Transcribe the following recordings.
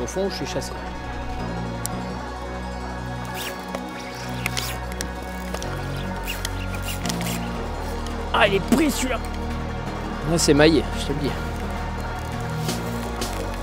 fond, je suis chassé. Ah, il est pris celui-là. Là, c'est maillé, je te le dis.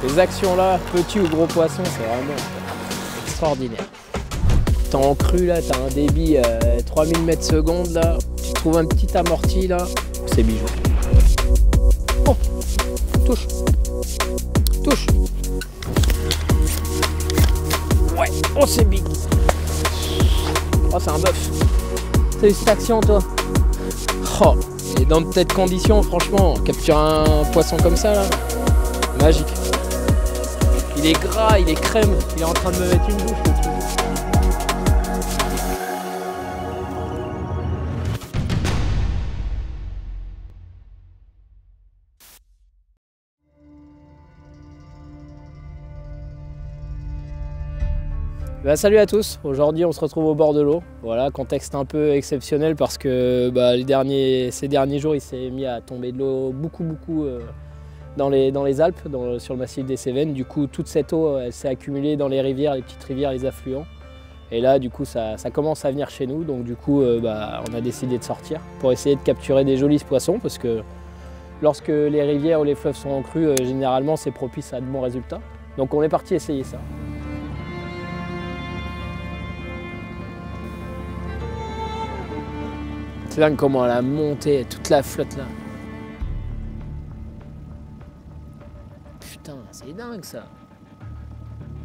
Ces actions-là, petit ou gros poisson, c'est vraiment extraordinaire. T'es en cru, là, t'as un débit 3000 mètres secondes, là. Tu trouves un petit amorti, là. C'est bijou. Oh, touche. Touche. Ouais, oh, c'est big. Oh, c'est un bœuf. T'as eu cette action, toi? Oh, et dans de telles conditions, franchement, capturer un poisson comme ça, là, magique. Il est gras, il est crème, il est en train de me mettre une bouche, le truc. Bah, salut à tous, aujourd'hui on se retrouve au bord de l'eau. Voilà, contexte un peu exceptionnel parce que ces derniers jours il s'est mis à tomber de l'eau beaucoup dans les Alpes, sur le massif des Cévennes. Du coup toute cette eau elle s'est accumulée dans les rivières, les petites rivières, les affluents. Et là du coup ça commence à venir chez nous, donc du coup on a décidé de sortir pour essayer de capturer des jolis poissons parce que lorsque les rivières ou les fleuves sont en crue, généralement c'est propice à de bons résultats. Donc on est parti essayer ça. C'est dingue comment elle a monté toute la flotte là. Putain, c'est dingue ça.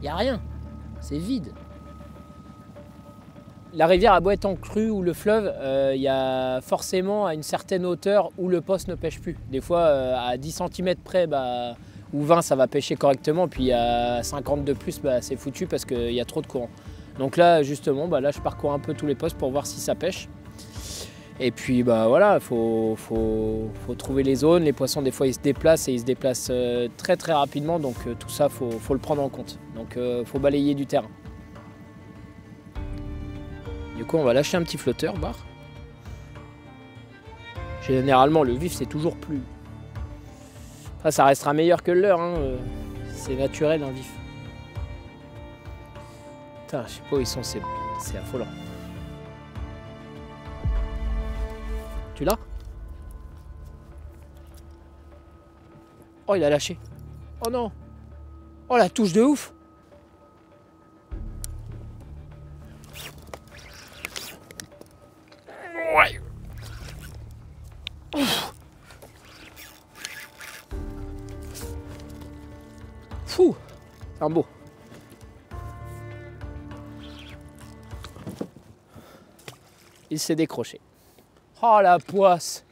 Y a rien, c'est vide. La rivière a beau être en crue ou le fleuve, il y a forcément à une certaine hauteur où le poste ne pêche plus. Des fois à 10 cm près ou 20 ça va pêcher correctement, puis à 50 de plus c'est foutu parce qu'il y a trop de courant. Donc là justement, là je parcours un peu tous les postes pour voir si ça pêche. Et puis voilà, faut trouver les zones. Les poissons des fois ils se déplacent et ils se déplacent très rapidement, donc tout ça faut le prendre en compte. Donc faut balayer du terrain. Du coup on va lâcher un petit flotteur, barre. Généralement le vif c'est toujours plus. Enfin, ça restera meilleur que le leur, hein. C'est naturel un vif. Putain, je sais pas où ils sont, c'est affolant. Tu l'as? Oh, il a lâché. Oh non. Oh, la touche de ouf. Ouais. Ouf. Fou. C'est un beau. Il s'est décroché. Oh la poisse!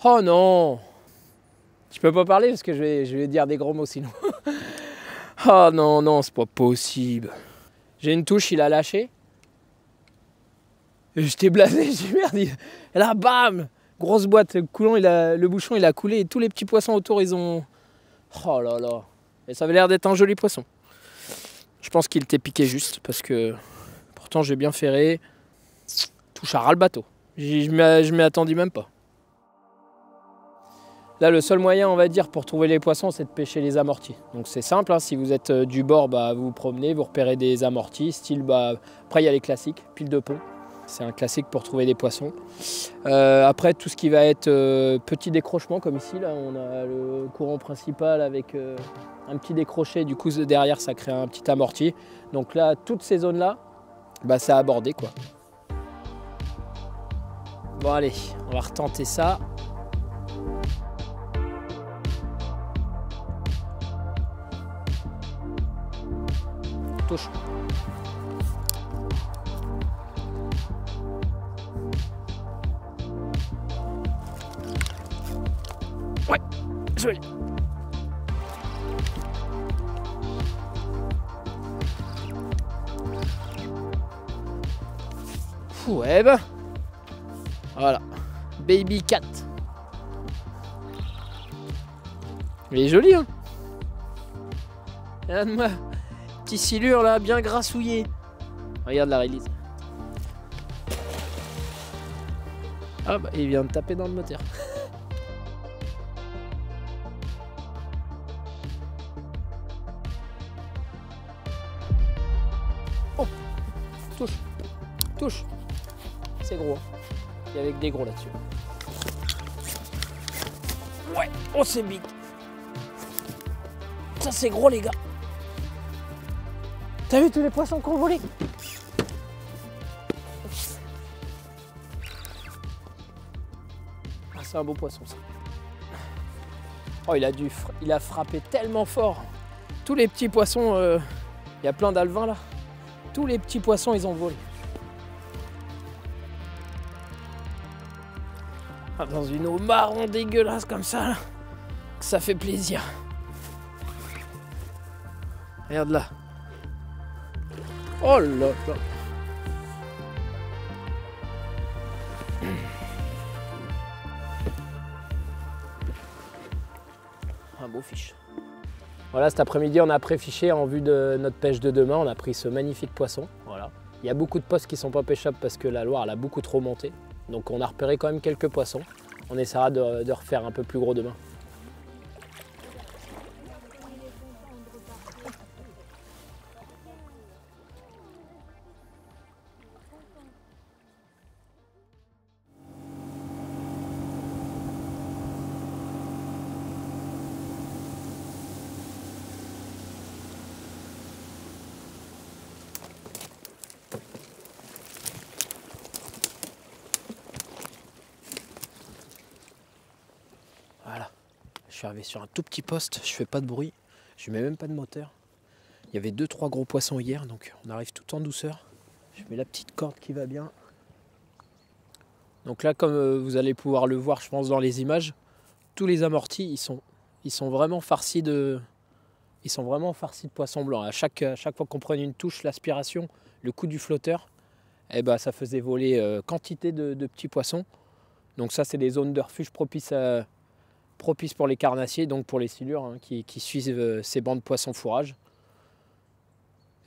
Oh non! Je peux pas parler parce que je vais dire des gros mots sinon. Oh non, c'est pas possible. J'ai une touche, il a lâché. Et j'étais blasé, j'ai dit merde. Et là, bam! Grosse boîte, le bouchon il a coulé et tous les petits poissons autour ils ont. Oh là là! Et ça avait l'air d'être un joli poisson. Je pense qu'il était piqué juste parce que pourtant j'ai bien ferré. Touche à ras le bateau. Je m'y attendais même pas. Là, le seul moyen, on va dire, pour trouver les poissons, c'est de pêcher les amortis. Donc c'est simple, hein, si vous êtes du bord, vous vous promenez, vous repérez des amortis, style, après il y a les classiques, pile de pont. C'est un classique pour trouver des poissons. Après, tout ce qui va être petit décrochement, comme ici, là, on a le courant principal avec un petit décroché, du coup derrière ça crée un petit amorti. Donc là, toutes ces zones-là, c'est à aborder, quoi. Bon allez, on va retenter ça. Touche. Ouais, joli. Ouais voilà, Baby Cat. Il est joli, hein. Regarde-moi, petit silure là, bien grassouillé. Regarde la release. Ah il vient de taper dans le moteur. touche, touche. C'est gros. Hein. Il y avait que des gros là-dessus. Ouais, oh c'est big. Ça c'est gros les gars. T'as vu tous les poissons qui ont volé? Ah, c'est un beau poisson ça. Oh il a frappé tellement fort. Tous les petits poissons, il y a plein d'alevins là. Tous les petits poissons ils ont volé. Ah, dans une eau marron dégueulasse comme ça, là, ça fait plaisir. Regarde là. Oh là là. Un beau fiche. Voilà, cet après-midi, on a pré-fiché en vue de notre pêche de demain. On a pris ce magnifique poisson. Voilà. Il y a beaucoup de postes qui ne sont pas pêchables parce que la Loire elle a beaucoup trop monté. Donc on a repéré quand même quelques poissons. On essaiera de refaire un peu plus gros demain. Voilà, je suis arrivé sur un tout petit poste, je fais pas de bruit, je mets même pas de moteur. Il y avait 2-3 gros poissons hier, donc on arrive tout en douceur. Je mets la petite corde qui va bien. Donc là, comme vous allez pouvoir le voir, je pense, dans les images, tous les amortis, ils sont vraiment farcis de poissons blancs. À chaque fois qu'on prenait une touche, l'aspiration, le coup du flotteur, eh ben, ça faisait voler quantité de petits poissons. Donc ça, c'est des zones de refuge propices pour les carnassiers, donc pour les silures hein, qui suivent ces bancs de poissons fourrage.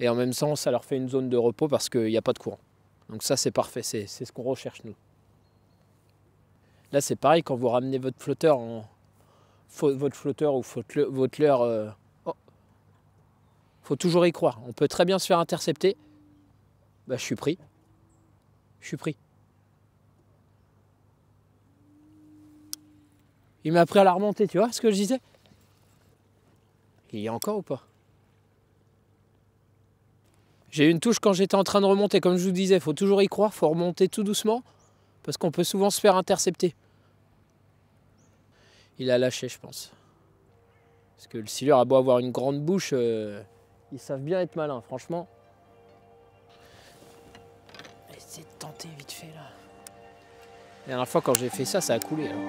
Et en même temps, ça leur fait une zone de repos parce qu'il n'y a pas de courant. Donc ça, c'est parfait, c'est ce qu'on recherche nous. Là, c'est pareil, quand vous ramenez votre flotteur ou votre leurre, faut toujours y croire. On peut très bien se faire intercepter. Bah, je suis pris. Je suis pris. Il m'a appris à la remonter, tu vois ce que je disais? Il y a encore ou pas? J'ai eu une touche quand j'étais en train de remonter. Comme je vous disais, il faut toujours y croire, il faut remonter tout doucement. Parce qu'on peut souvent se faire intercepter. Il a lâché, je pense. Parce que le silure a beau avoir une grande bouche, ils savent bien être malins, franchement. Essayez de tenter vite fait là. La dernière fois quand j'ai fait ça, ça a coulé. Alors.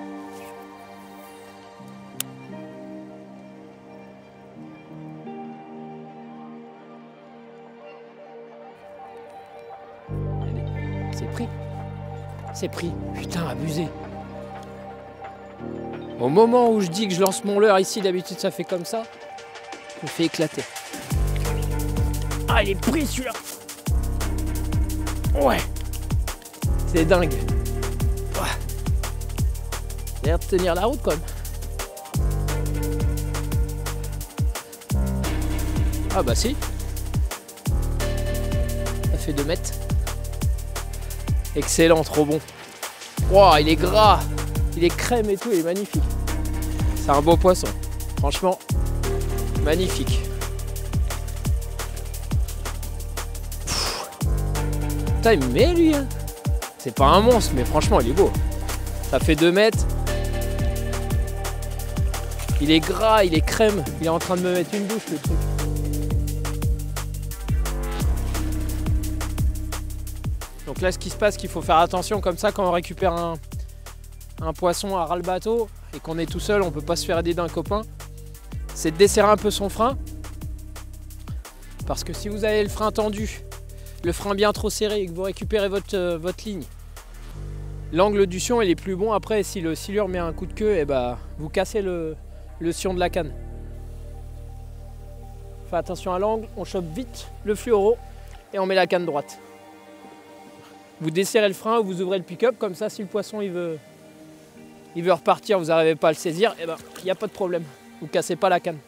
C'est pris. C'est pris. Putain, abusé. Au moment où je dis que je lance mon leurre ici, d'habitude ça fait comme ça, je me fais éclater. Ah, il est pris celui-là. Ouais. C'est dingue. Ouais. Il a l'air de tenir la route quand même. Ah bah si. Ça fait 2 mètres. Excellent, trop bon. Wow, il est gras. Il est crème et tout, il est magnifique. C'est un beau poisson. Franchement, magnifique. Putain, il me met lui. Hein. C'est pas un monstre, mais franchement, il est beau. Ça fait 2 mètres. Il est gras, il est crème. Il est en train de me mettre une douche, le truc. Donc là, ce qui se passe, qu'il faut faire attention comme ça quand on récupère un poisson à ras le bateau et qu'on est tout seul, on peut pas se faire aider d'un copain, c'est de desserrer un peu son frein. Parce que si vous avez le frein tendu, le frein bien trop serré et que vous récupérez votre ligne, l'angle du sion il est plus bon. Après, si le silure met un coup de queue, et bah, vous cassez le sion de la canne. Faites attention à l'angle, on chope vite le fluoro et on met la canne droite. Vous desserrez le frein ou vous ouvrez le pick-up, comme ça si le poisson il veut repartir, vous n'arrivez pas à le saisir, et ben il n'y a pas de problème. Vous cassez pas la canne.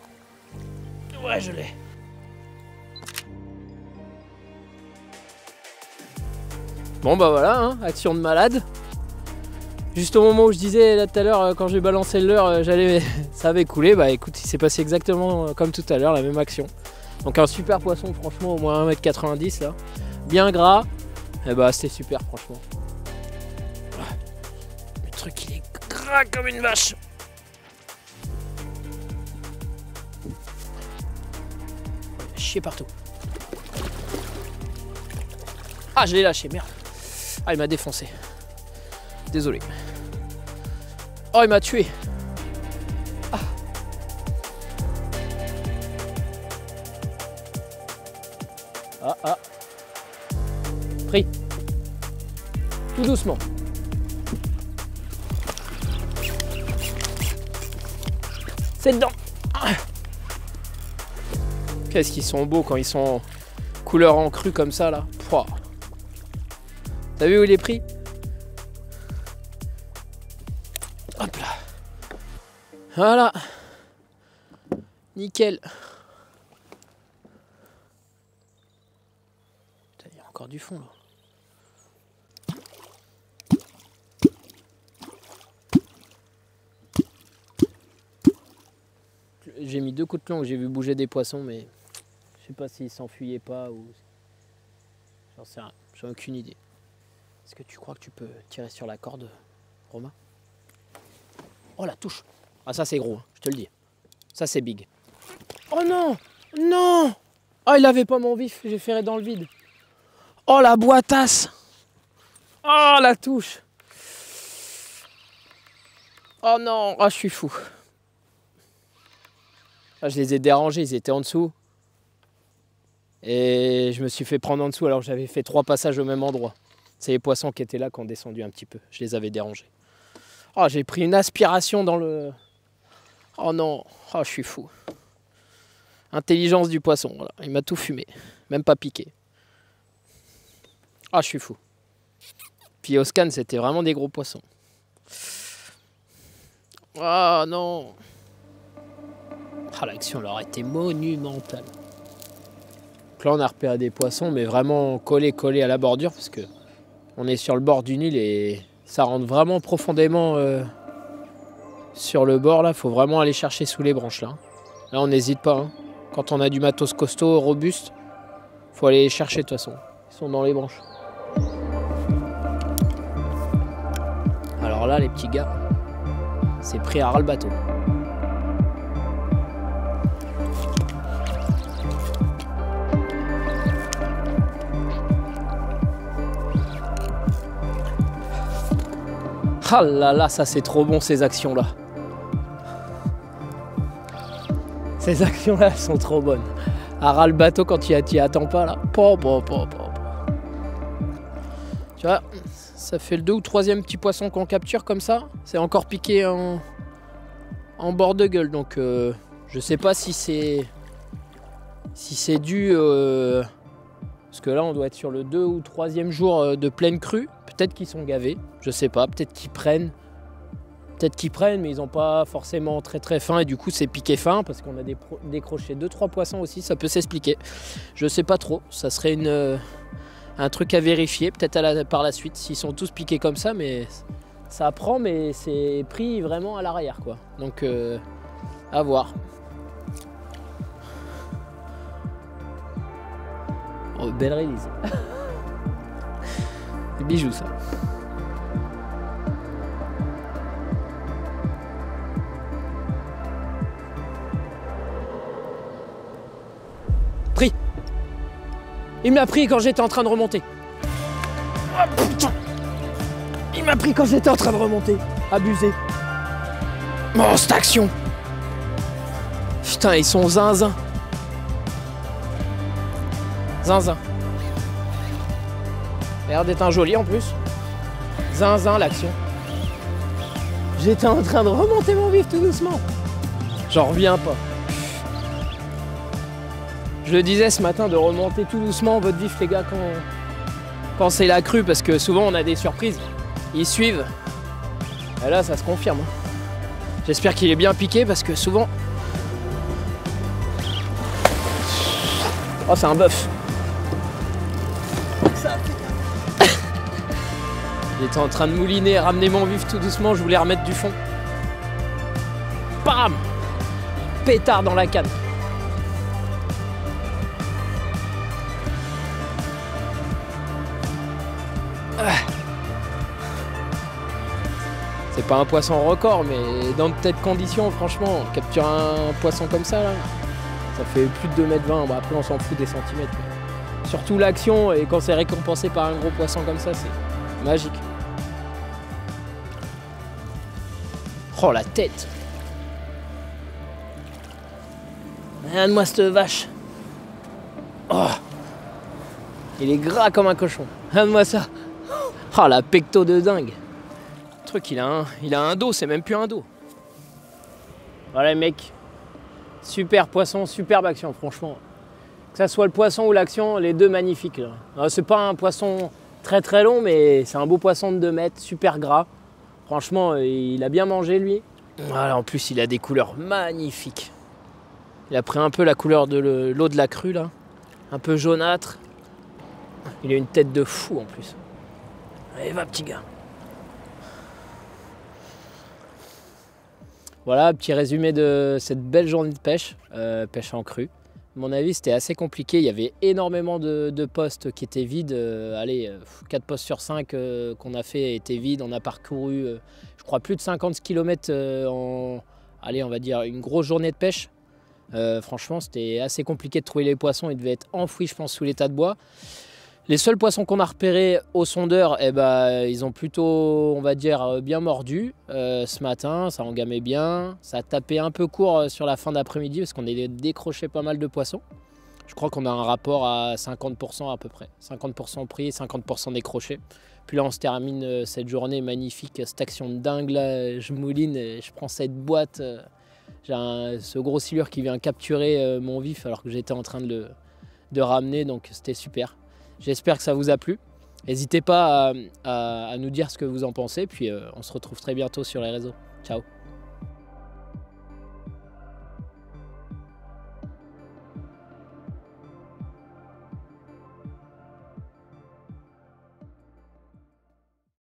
Ouais, je l'ai. Bon bah voilà, hein, action de malade. Juste au moment où je disais là tout à l'heure, quand j'ai balancé le leurre, ça avait coulé. Bah écoute, il s'est passé exactement comme tout à l'heure, la même action. Donc un super poisson, franchement, au moins 1,90 m là. Bien gras. Et bah c'était super, franchement. Le truc, il est gras comme une vache. Chier partout. Ah, je l'ai lâché, merde. Ah, il m'a défoncé. Désolé. Oh, il m'a tué. Ah. Ah, ah. Pris. Tout doucement. C'est dedans. Ah. Qu'est-ce qu'ils sont beaux quand ils sont couleur en cru comme ça là. Pouah. T'as vu où il est pris? Hop là. Voilà. Nickel. Putain, il y a encore du fond là. J'ai mis 2 coups de plomb, j'ai vu bouger des poissons, mais je sais pas s'ils s'enfuyaient pas ou... J'en sais rien, j'ai aucune idée. Est-ce que tu crois que tu peux tirer sur la corde, Romain? Oh la touche! Ah ça c'est gros, hein, je te le dis. Ça c'est big. Oh non! Non! Oh il avait pas mon vif, j'ai ferré dans le vide. Oh la boîtasse! Oh la touche! Oh non! Ah je suis fou. Ah, je les ai dérangés, ils étaient en dessous. Et je me suis fait prendre en dessous alors que j'avais fait 3 passages au même endroit. C'est les poissons qui étaient là qui ont descendu un petit peu. Je les avais dérangés. Oh, j'ai pris une aspiration dans le... Oh non, oh, je suis fou. Intelligence du poisson, voilà. Il m'a tout fumé. Même pas piqué. Ah, je suis fou. Puis au scan, c'était vraiment des gros poissons. Ah non. Ah, l'action leur a été monumentale. Donc là, on a repéré des poissons, mais vraiment collés à la bordure, parce que on est sur le bord d'une île et ça rentre vraiment profondément sur le bord. Là, faut vraiment aller chercher sous les branches. Là, on n'hésite pas. Hein. Quand on a du matos costaud, robuste, faut aller les chercher de toute façon. Ils sont dans les branches. Alors là, les petits gars, c'est pris à ras le bateau. Ah là là, ça c'est trop bon ces actions-là. Ces actions-là sont trop bonnes. À ras le bateau quand tu y attends pas là. Tu vois, ça fait le 2 ou 3e petit poisson qu'on capture comme ça. C'est encore piqué en bord de gueule. Donc je sais pas si c'est dû... parce que là on doit être sur le 2 ou 3e jour de pleine crue. Peut-être qu'ils sont gavés, je sais pas, peut-être qu'ils prennent. Peut-être qu'ils prennent, mais ils n'ont pas forcément très fin et du coup c'est piqué fin parce qu'on a décroché 2-3 poissons aussi, ça peut s'expliquer. Je sais pas trop, ça serait un truc à vérifier, peut-être par la suite, s'ils sont tous piqués comme ça, mais ça prend, mais c'est pris vraiment à l'arrière quoi. Donc à voir. Oh, belle release. Des bijoux ça. Pris. Il m'a pris quand j'étais en train de remonter. Oh putain. Il m'a pris quand j'étais en train de remonter. Abusé. Oh cette action. Putain ils sont zinzin. Zinzin. L'air d'être un joli en plus. Zinzin l'action. J'étais en train de remonter mon vif tout doucement. J'en reviens pas. Je le disais ce matin de remonter tout doucement votre vif les gars quand c'est la crue parce que souvent on a des surprises. Ils suivent. Et là ça se confirme. J'espère qu'il est bien piqué parce que souvent... Oh c'est un bœuf. Il était en train de mouliner, ramener mon vif tout doucement, je voulais remettre du fond. Bam! Pétard dans la canne. C'est pas un poisson record, mais dans de telles conditions, franchement, capturer un poisson comme ça, là, ça fait plus de 2,20 m. Bon, après, on s'en fout des centimètres. Mais surtout l'action, et quand c'est récompensé par un gros poisson comme ça, c'est magique. Oh, la tête! Regarde-moi cette vache! Oh! Il est gras comme un cochon. Regarde-moi ça! Oh, la pecto de dingue! Le truc, il a un dos, c'est même plus un dos. Voilà, mec. Super poisson, superbe action, franchement. Que ça soit le poisson ou l'action, les deux magnifiques. C'est pas un poisson très très long, mais c'est un beau poisson de 2 mètres, super gras. Franchement, il a bien mangé, lui. Voilà, en plus, il a des couleurs magnifiques. Il a pris un peu la couleur de l'eau de la crue, là. Un peu jaunâtre. Il a une tête de fou, en plus. Allez, va, petit gars. Voilà, petit résumé de cette belle journée de pêche, pêche en crue. À mon avis, c'était assez compliqué. Il y avait énormément de postes qui étaient vides. 4 postes sur 5 qu'on a fait étaient vides. On a parcouru, je crois, plus de 50 km en, allez, on va dire, une grosse journée de pêche. Franchement, c'était assez compliqué de trouver les poissons. Ils devaient être enfouis, je pense, sous les tas de bois. Les seuls poissons qu'on a repérés au sondeur, eh ben, ils ont plutôt, on va dire, bien mordu. Ce matin, ça engamait bien. Ça a tapé un peu court sur la fin d'après-midi parce qu'on a décroché pas mal de poissons. Je crois qu'on a un rapport à 50% à peu près. 50% pris, 50% décroché. Puis là, on se termine cette journée magnifique, cette action de dingue. Là, je mouline, et je prends cette boîte. J'ai ce gros silure qui vient capturer mon vif alors que j'étais en train de ramener. Donc c'était super. J'espère que ça vous a plu. N'hésitez pas à nous dire ce que vous en pensez. Puis on se retrouve très bientôt sur les réseaux. Ciao!